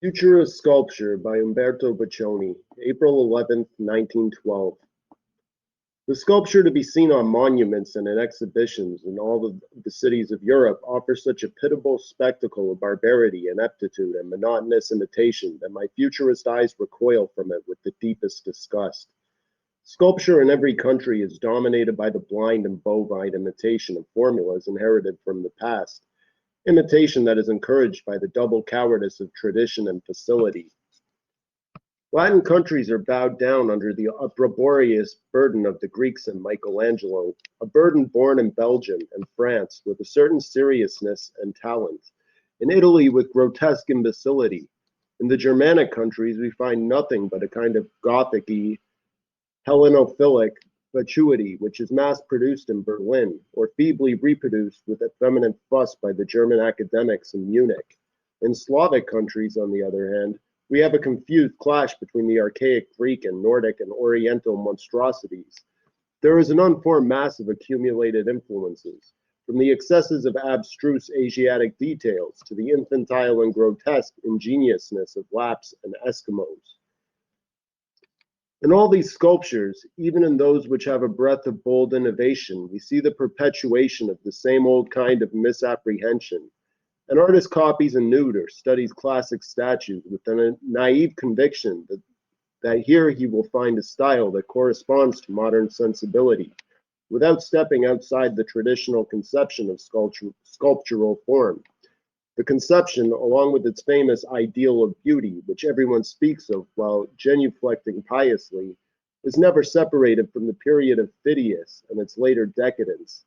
Futurist Sculpture by Umberto Boccioni, April 11, 1912. The sculpture to be seen on monuments and in exhibitions in all of the cities of Europe offers such a pitiable spectacle of barbarity, ineptitude, and monotonous imitation that my futurist eyes recoil from it with the deepest disgust. Sculpture in every country is dominated by the blind and bovine imitation of formulas inherited from the past, imitation that is encouraged by the double cowardice of tradition and facility. Latin countries are bowed down under the uproarious burden of the Greeks and Michelangelo, a burden born in Belgium and France with a certain seriousness and talent, in Italy with grotesque imbecility. In the Germanic countries, we find nothing but a kind of Gothic-y, Hellenophilic fatuity, which is mass-produced in Berlin, or feebly reproduced with effeminate fuss by the German academics in Munich. In Slavic countries, on the other hand, we have a confused clash between the archaic Greek and Nordic and Oriental monstrosities. There is an unformed mass of accumulated influences, from the excesses of abstruse Asiatic details to the infantile and grotesque ingenuousness of Lapps and Eskimos. In all these sculptures, even in those which have a breath of bold innovation, we see the perpetuation of the same old kind of misapprehension. An artist copies a nude or studies classic statues with a naive conviction that here he will find a style that corresponds to modern sensibility, without stepping outside the traditional conception of sculptural form. The conception, along with its famous ideal of beauty, which everyone speaks of while genuflecting piously, is never separated from the period of Phidias and its later decadence.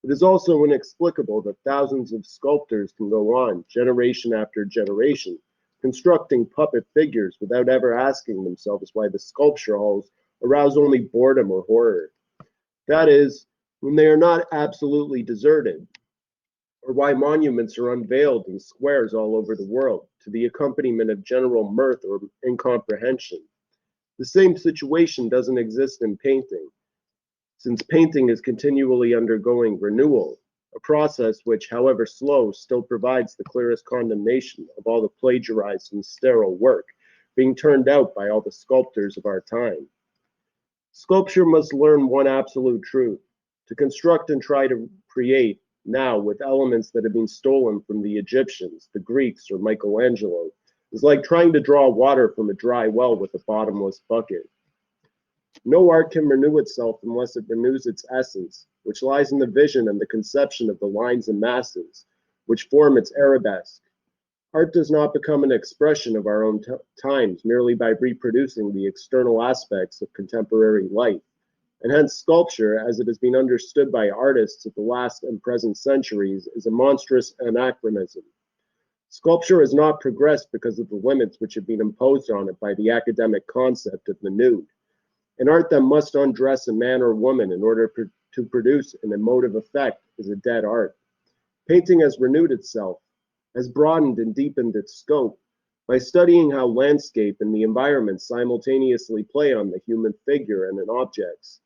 It is also inexplicable that thousands of sculptors can go on, generation after generation, constructing puppet figures without ever asking themselves why the sculpture halls arouse only boredom or horror. That is, when they are not absolutely deserted, or why monuments are unveiled in squares all over the world, to the accompaniment of general mirth or incomprehension. The same situation doesn't exist in painting, since painting is continually undergoing renewal, a process which, however slow, still provides the clearest condemnation of all the plagiarized and sterile work being turned out by all the sculptors of our time. Sculpture must learn one absolute truth: to construct and try to create now with elements that have been stolen from the Egyptians, the Greeks, or Michelangelo is like trying to draw water from a dry well with a bottomless bucket. No art can renew itself unless it renews its essence, which lies in the vision and the conception of the lines and masses, which form its arabesque. Art does not become an expression of our own times merely by reproducing the external aspects of contemporary life. And hence sculpture, as it has been understood by artists of the last and present centuries, is a monstrous anachronism. Sculpture has not progressed because of the limits which have been imposed on it by the academic concept of the nude. An art that must undress a man or woman in order to produce an emotive effect is a dead art. Painting has renewed itself, has broadened and deepened its scope, by studying how landscape and the environment simultaneously play on the human figure and in objects,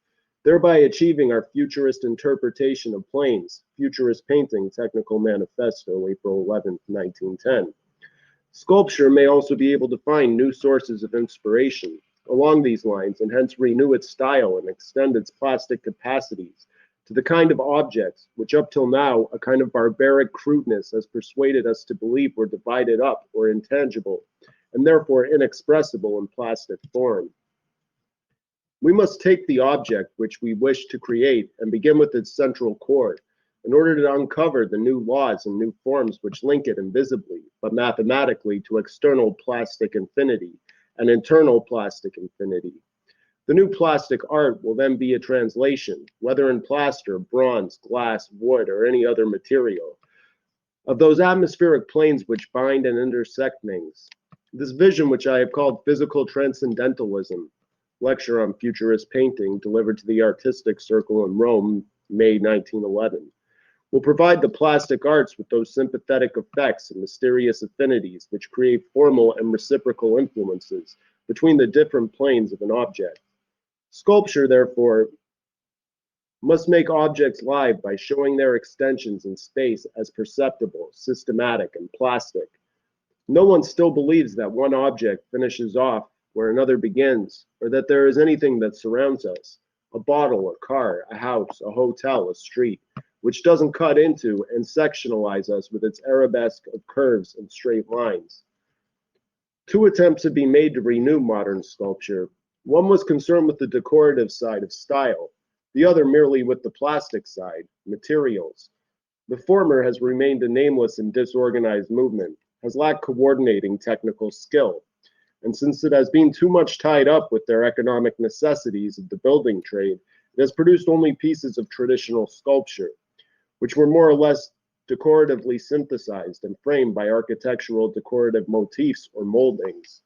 thereby achieving our futurist interpretation of planes, Futurist Painting Technical Manifesto, April 11, 1910. Sculpture may also be able to find new sources of inspiration along these lines and hence renew its style and extend its plastic capacities to the kind of objects which up till now a kind of barbaric crudeness has persuaded us to believe were divided up or intangible and therefore inexpressible in plastic form. We must take the object which we wish to create and begin with its central core in order to uncover the new laws and new forms which link it invisibly, but mathematically, to external plastic infinity and internal plastic infinity. The new plastic art will then be a translation, whether in plaster, bronze, glass, wood, or any other material, of those atmospheric planes which bind and intersect things. This vision, which I have called physical transcendentalism, lecture on Futurist painting delivered to the Artistic Circle in Rome, May 1911, will provide the plastic arts with those sympathetic effects and mysterious affinities which create formal and reciprocal influences between the different planes of an object. Sculpture, therefore, must make objects live by showing their extensions in space as perceptible, systematic, and plastic. No one still believes that one object finishes off where another begins, or that there is anything that surrounds us, a bottle, a car, a house, a hotel, a street, which doesn't cut into and sectionalize us with its arabesque of curves and straight lines. Two attempts have been made to renew modern sculpture. One was concerned with the decorative side of style, the other merely with the plastic side, materials. The former has remained a nameless and disorganized movement, has lacked coordinating technical skill, and since it has been too much tied up with their economic necessities of the building trade, it has produced only pieces of traditional sculpture, which were more or less decoratively synthesized and framed by architectural decorative motifs or moldings.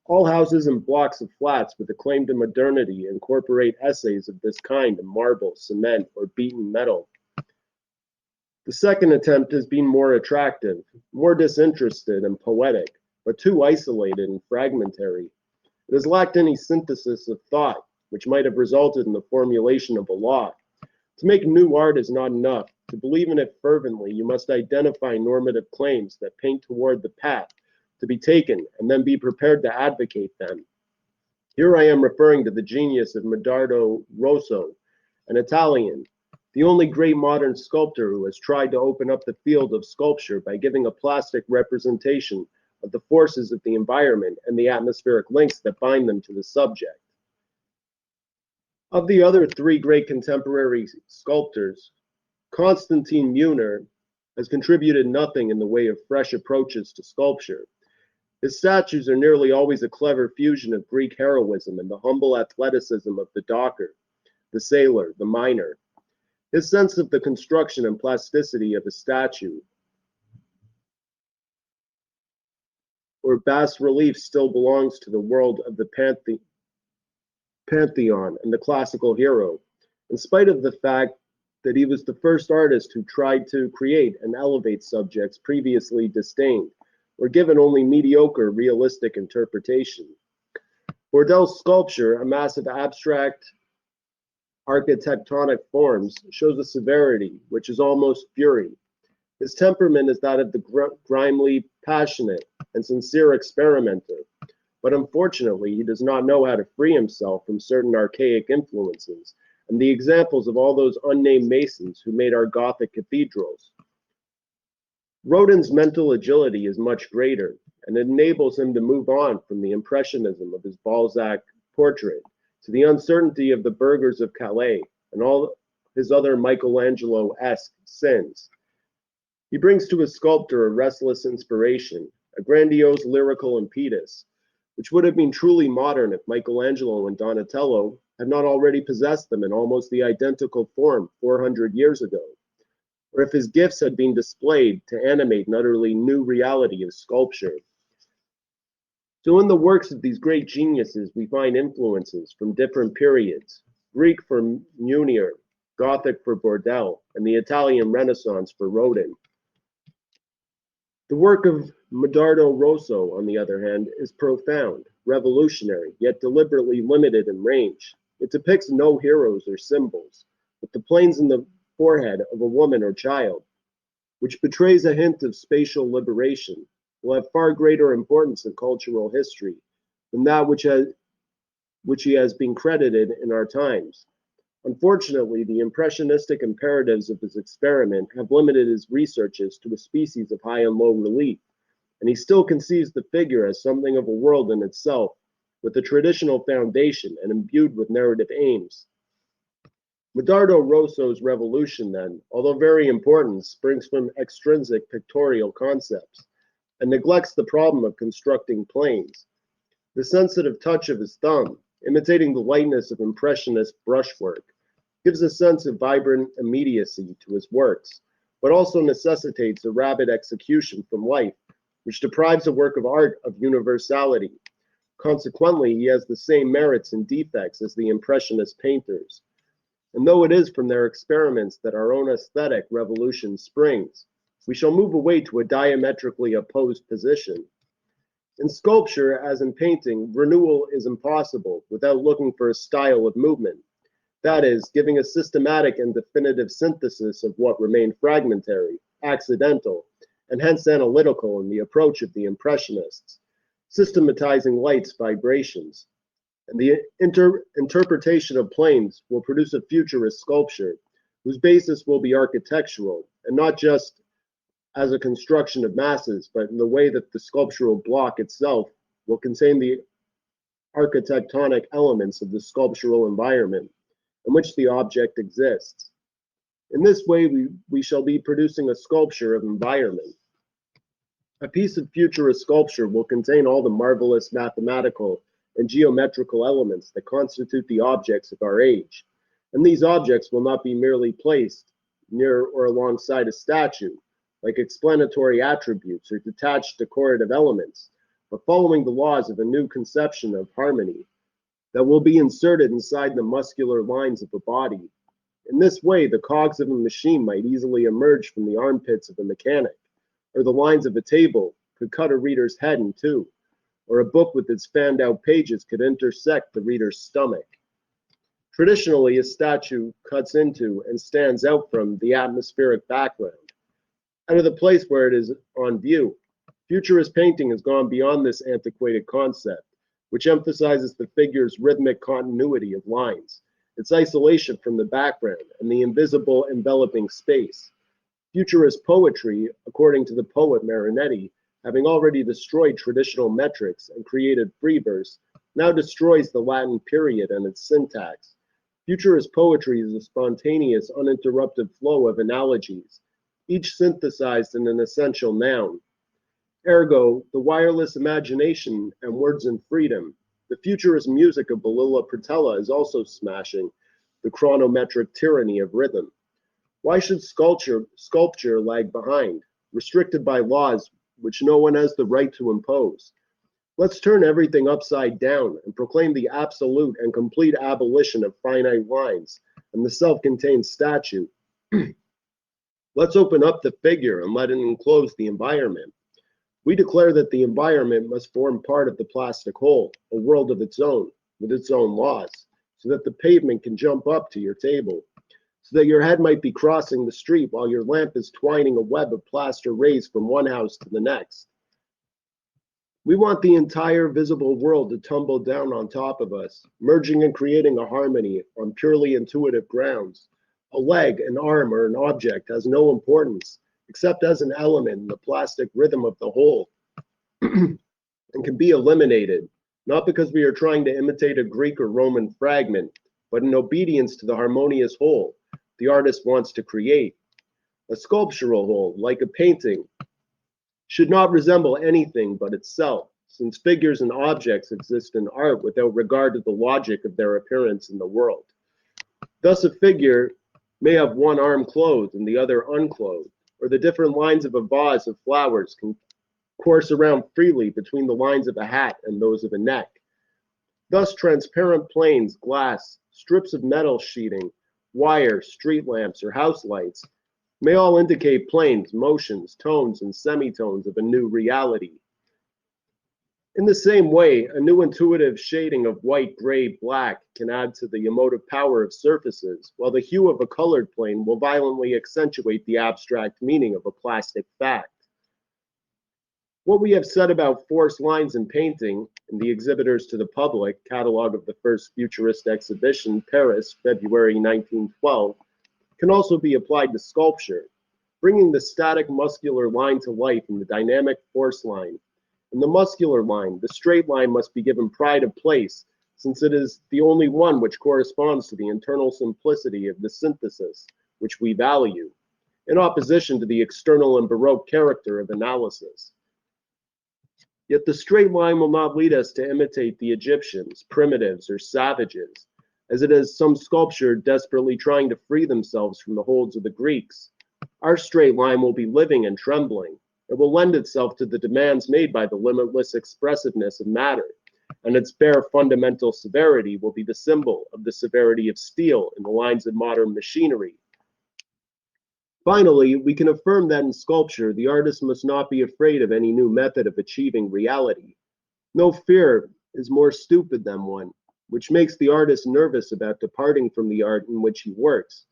All houses and blocks of flats with a claim to modernity incorporate essays of this kind in marble, cement, or beaten metal. The second attempt has been more attractive, more disinterested and poetic, but too isolated and fragmentary. It has lacked any synthesis of thought, which might have resulted in the formulation of a law. To make new art is not enough. To believe in it fervently, you must identify normative claims that paint toward the path to be taken and then be prepared to advocate them. Here I am referring to the genius of Umberto Rosso, an Italian, the only great modern sculptor who has tried to open up the field of sculpture by giving a plastic representation of the forces of the environment and the atmospheric links that bind them to the subject. Of the other three great contemporary sculptors, Constantine Muner has contributed nothing in the way of fresh approaches to sculpture. His statues are nearly always a clever fusion of Greek heroism and the humble athleticism of the docker, the sailor, the miner. His sense of the construction and plasticity of a statue or bas relief still belongs to the world of the pantheon and the classical hero, in spite of the fact that he was the first artist who tried to create and elevate subjects previously disdained or given only mediocre realistic interpretation. Bordel's sculpture, a mass of abstract architectonic forms, shows a severity which is almost fury. His temperament is that of the grimly passionate and sincere experimenter, but unfortunately he does not know how to free himself from certain archaic influences and the examples of all those unnamed masons who made our Gothic cathedrals. Rodin's mental agility is much greater, and it enables him to move on from the impressionism of his Balzac portrait to the uncertainty of the burghers of Calais and all his other Michelangelo-esque sins. He brings to his sculptor a restless inspiration, a grandiose lyrical impetus, which would have been truly modern if Michelangelo and Donatello had not already possessed them in almost the identical form 400 years ago, or if his gifts had been displayed to animate an utterly new reality of sculpture. So in the works of these great geniuses, we find influences from different periods, Greek for Muner, Gothic for Bordel, and the Italian Renaissance for Rodin. The work of Umberto Rosso, on the other hand, is profound, revolutionary, yet deliberately limited in range. It depicts no heroes or symbols, but the planes in the forehead of a woman or child, which betrays a hint of spatial liberation, will have far greater importance in cultural history than that which he has been credited in our times. Unfortunately, the impressionistic imperatives of his experiment have limited his researches to a species of high and low relief, and he still conceives the figure as something of a world in itself, with a traditional foundation and imbued with narrative aims. Umberto Rosso's revolution, then, although very important, springs from extrinsic pictorial concepts and neglects the problem of constructing planes. The sensitive touch of his thumb, imitating the lightness of impressionist brushwork, gives a sense of vibrant immediacy to his works, but also necessitates a rapid execution from life, which deprives a work of art of universality. Consequently, he has the same merits and defects as the impressionist painters. And though it is from their experiments that our own aesthetic revolution springs, we shall move away to a diametrically opposed position. In sculpture, as in painting, renewal is impossible without looking for a style of movement. That is, giving a systematic and definitive synthesis of what remained fragmentary, accidental, and hence analytical in the approach of the Impressionists, systematizing light's vibrations. And the interpretation of planes will produce a futurist sculpture whose basis will be architectural, and not just as a construction of masses, but in the way that the sculptural block itself will contain the architectonic elements of the sculptural environment in which the object exists. In this way, we shall be producing a sculpture of environment. A piece of futurist sculpture will contain all the marvelous mathematical and geometrical elements that constitute the objects of our age. And these objects will not be merely placed near or alongside a statue, like explanatory attributes or detached decorative elements, but following the laws of a new conception of harmony that will be inserted inside the muscular lines of a body. In this way, the cogs of a machine might easily emerge from the armpits of a mechanic, or the lines of a table could cut a reader's head in two, or a book with its fanned out pages could intersect the reader's stomach. Traditionally, a statue cuts into and stands out from the atmospheric background, out of the place where it is on view. Futurist painting has gone beyond this antiquated concept, which emphasizes the figure's rhythmic continuity of lines, its isolation from the background, and the invisible enveloping space. Futurist poetry, according to the poet Marinetti, having already destroyed traditional metrics and created free verse, now destroys the Latin period and its syntax. Futurist poetry is a spontaneous, uninterrupted flow of analogies, each synthesized in an essential noun. Ergo, the wireless imagination and words in freedom. The futurist music of Balilla Pratella is also smashing the chronometric tyranny of rhythm. Why should sculpture lag behind, restricted by laws which no one has the right to impose? Let's turn everything upside down and proclaim the absolute and complete abolition of finite lines and the self-contained statue. Let's open up the figure and let it enclose the environment. We declare that the environment must form part of the plastic whole, a world of its own, with its own laws, so that the pavement can jump up to your table, so that your head might be crossing the street while your lamp is twining a web of plaster rays from one house to the next. We want the entire visible world to tumble down on top of us, merging and creating a harmony on purely intuitive grounds. A leg, an arm, or an object has no importance, except as an element in the plastic rhythm of the whole, and can be eliminated, not because we are trying to imitate a Greek or Roman fragment, but in obedience to the harmonious whole the artist wants to create. A sculptural whole, like a painting, should not resemble anything but itself, since figures and objects exist in art without regard to the logic of their appearance in the world. Thus, a figure may have one arm clothed and the other unclothed, or the different lines of a vase of flowers can course around freely between the lines of a hat and those of a neck. Thus, transparent planes, glass, strips of metal sheeting, wire, street lamps, or house lights may all indicate planes, motions, tones, and semitones of a new reality. In the same way, a new intuitive shading of white, gray, black can add to the emotive power of surfaces, while the hue of a colored plane will violently accentuate the abstract meaning of a plastic fact. What we have said about forced lines in painting in the Exhibitors to the Public catalog of the first Futurist exhibition, Paris, February 1912, can also be applied to sculpture, bringing the static muscular line to life in the dynamic force line. In the muscular line, the straight line must be given pride of place, since it is the only one which corresponds to the internal simplicity of the synthesis, which we value, in opposition to the external and baroque character of analysis. Yet the straight line will not lead us to imitate the Egyptians, primitives, or savages, as it is some sculpture desperately trying to free themselves from the holds of the Greeks. Our straight line will be living and trembling. It will lend itself to the demands made by the limitless expressiveness of matter, and its bare fundamental severity will be the symbol of the severity of steel in the lines of modern machinery. Finally, we can affirm that in sculpture, the artist must not be afraid of any new method of achieving reality. No fear is more stupid than one, which makes the artist nervous about departing from the art in which he works.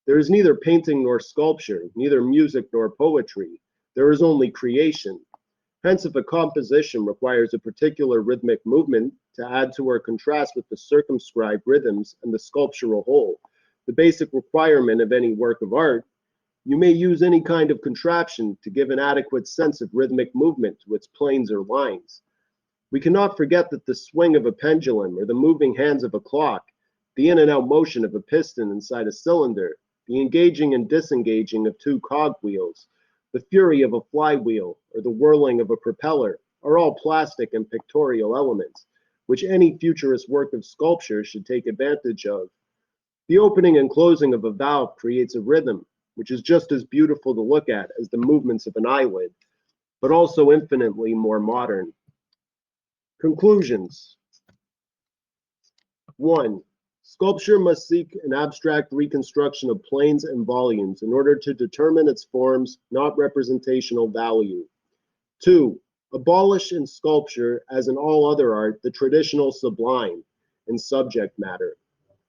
There is neither painting nor sculpture, neither music nor poetry, there is only creation. Hence, if a composition requires a particular rhythmic movement to add to or contrast with the circumscribed rhythms and the sculptural whole, the basic requirement of any work of art, you may use any kind of contraption to give an adequate sense of rhythmic movement to its planes or lines. We cannot forget that the swing of a pendulum or the moving hands of a clock, the in and out motion of a piston inside a cylinder, the engaging and disengaging of two cogwheels, the fury of a flywheel, or the whirling of a propeller are all plastic and pictorial elements, which any futurist work of sculpture should take advantage of. The opening and closing of a valve creates a rhythm, which is just as beautiful to look at as the movements of an eyelid, but also infinitely more modern. Conclusions. 1. Sculpture must seek an abstract reconstruction of planes and volumes in order to determine its forms, not representational value. 2. Abolish in sculpture, as in all other art, the traditional sublime in subject matter.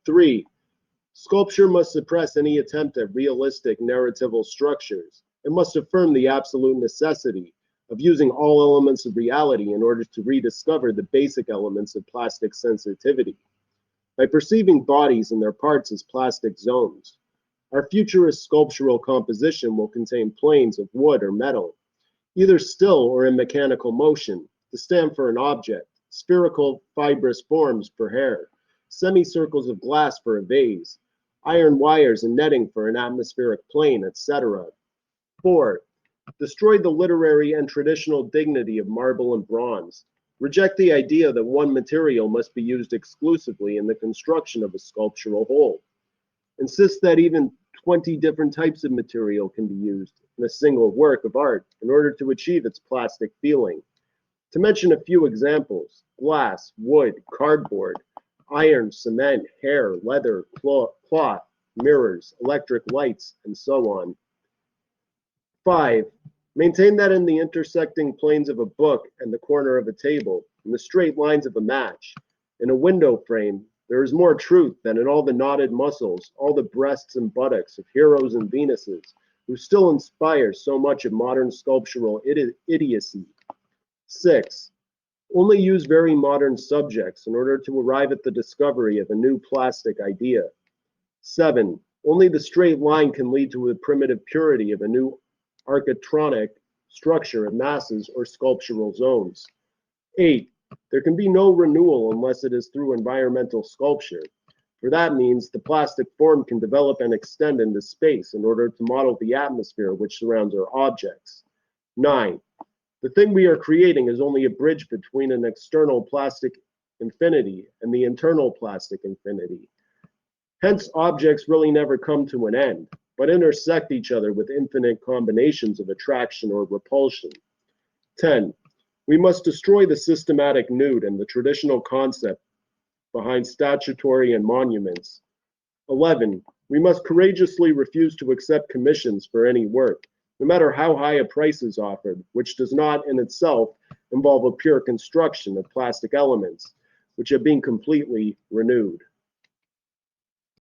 3. Sculpture must suppress any attempt at realistic narratival structures. It must affirm the absolute necessity of using all elements of reality in order to rediscover the basic elements of plastic sensitivity. By perceiving bodies and their parts as plastic zones, our futurist sculptural composition will contain planes of wood or metal, either still or in mechanical motion, to stand for an object, spherical fibrous forms for hair, semicircles of glass for a vase, iron wires and netting for an atmospheric plane, etc. 4. Destroy the literary and traditional dignity of marble and bronze. Reject the idea that one material must be used exclusively in the construction of a sculptural whole. Insist that even 20 different types of material can be used in a single work of art in order to achieve its plastic feeling. To mention a few examples: glass, wood, cardboard, iron, cement, hair, leather, cloth, mirrors, electric lights, and so on. 5. Maintain that in the intersecting planes of a book and the corner of a table, in the straight lines of a match, in a window frame, there is more truth than in all the knotted muscles, all the breasts and buttocks of heroes and Venuses, who still inspire so much of modern sculptural idiocy. 6. Only use very modern subjects in order to arrive at the discovery of a new plastic idea. 7. Only the straight line can lead to the primitive purity of a new architronic structure of masses or sculptural zones. 8. There can be no renewal unless it is through environmental sculpture, for that means the plastic form can develop and extend into space in order to model the atmosphere which surrounds our objects. 9. The thing we are creating is only a bridge between an external plastic infinity and the internal plastic infinity. Hence, objects really never come to an end, but intersect each other with infinite combinations of attraction or repulsion. 10. We must destroy the systematic nude and the traditional concept behind statuary and monuments. 11. We must courageously refuse to accept commissions for any work, no matter how high a price is offered, which does not in itself involve a pure construction of plastic elements, which have been completely renewed.